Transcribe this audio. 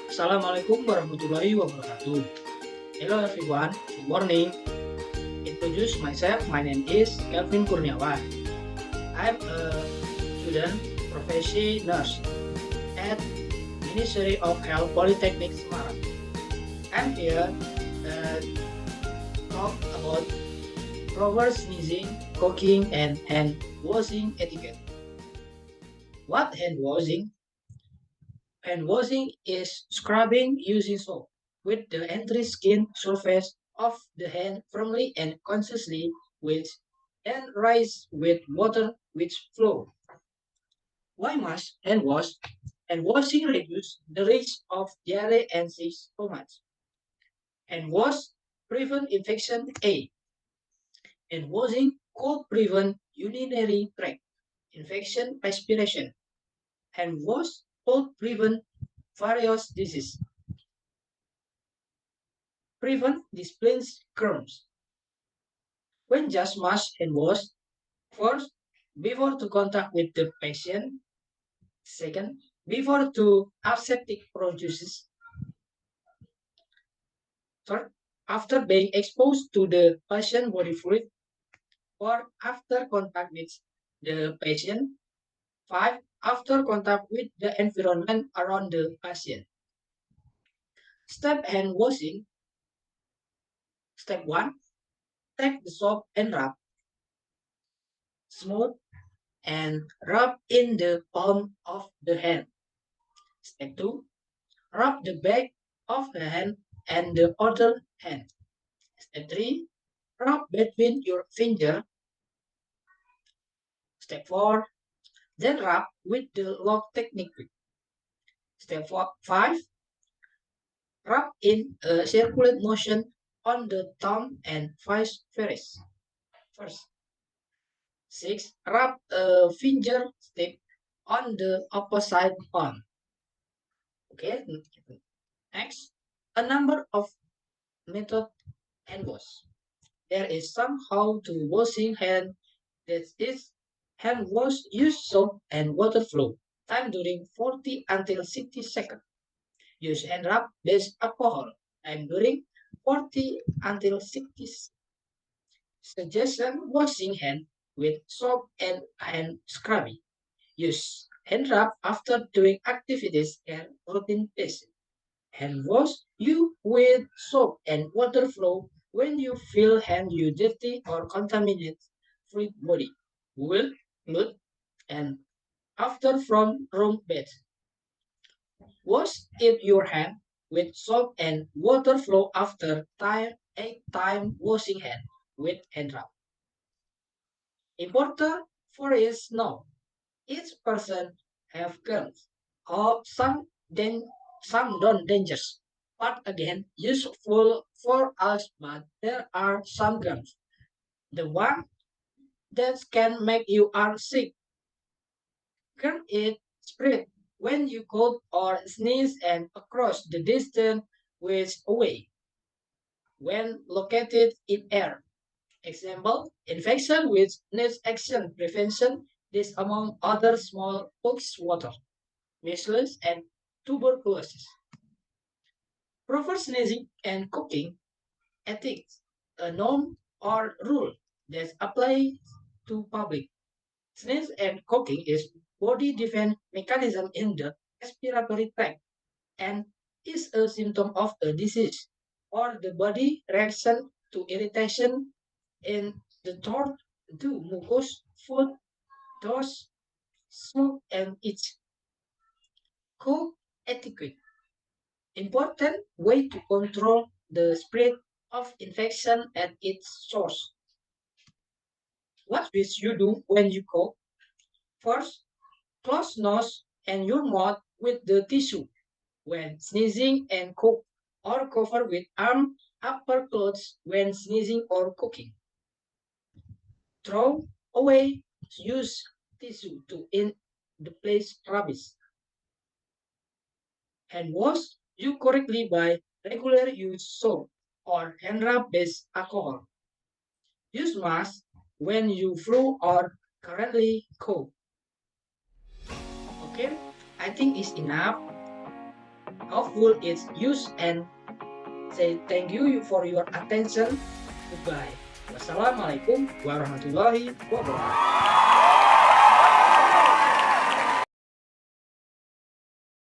Assalamualaikum warahmatullahi wabarakatuh. Hello everyone, good morning. Introduce myself, my name is Kelvin Kurniawan. I'm a student profession nurse at Ministry of Health Polytechnic Semarang. I'm here talk about proper sneezing, cooking, and hand washing etiquette. What hand washing? Hand washing is scrubbing using soap with the entire skin surface of the hand firmly and consciously with and rise with water which flow. Why must hand wash? And washing reduce the risk of diarrhea and sick stomachs. And wash prevent infection A. And washing could prevent urinary tract infection respiration. And wash could prevent various diseases. Prevent displays crumbs. When just mask and wash, first, before to contact with the patient, second, before to aseptic produces, third, after being exposed to the patient body fluid, or after contact with the patient, five, after contact with the environment around the patient. Step hand washing, step one, take the soap and rub, smooth and rub in the palm of the hand. Step 2. Rub the back of the hand and the other hand. Step 3. Rub between your finger. Step 4. Then rub with the lock technique. Step 5. Rub in a circular motion on the thumb and vice versa. First. 6. Rub a finger tip on the opposite palm. Okay. Next, a number of method hand wash. There is some how to washing hand that is hand wash use soap and water flow. Time during 40 until 60 seconds. Use hand rub based alcohol. Time during 40 until 60 seconds. Suggestion washing hand with soap and hand scrubbing. Use hand rub after doing activities and routine basis. Hand wash you with soap and water flow when you feel hand you dirty or contaminated fluid body, will, blood, and after from room bed. Wash it your hand with soap and water flow after 8 time washing hand with hand rub. Important for is now each person have germs or some don't dangerous, but again useful for us. But there are some germs, the one that can make you are sick. Germ is spread when you cough or sneeze and across the distance with away when located in air. Example, infection with needs action prevention. This among other small pox water, measles, and tuberculosis. Proper sneezing and cooking ethics, a norm or rule that applies to public. Sneeze and coughing is body defense mechanism in the respiratory tract and is a symptom of a disease or the body reaction to irritation in the throat to mucus, food, dust, smoke, and itch. Cough etiquette. Important way to control the spread of infection at its source. What will you do when you cough? First, close nose and your mouth with the tissue. When sneezing and cough, or cover with arm upper clothes when sneezing or cooking. Throw away used tissue to in the place rubbish. Hand wash you correctly by regular use soap or hand rub based alcohol. Use mask when you flu or currently cold. Okay, I think it's enough. hopeful it's used and say thank you for your attention. Goodbye. Wassalamualaikum warahmatullahi wabarakatuh.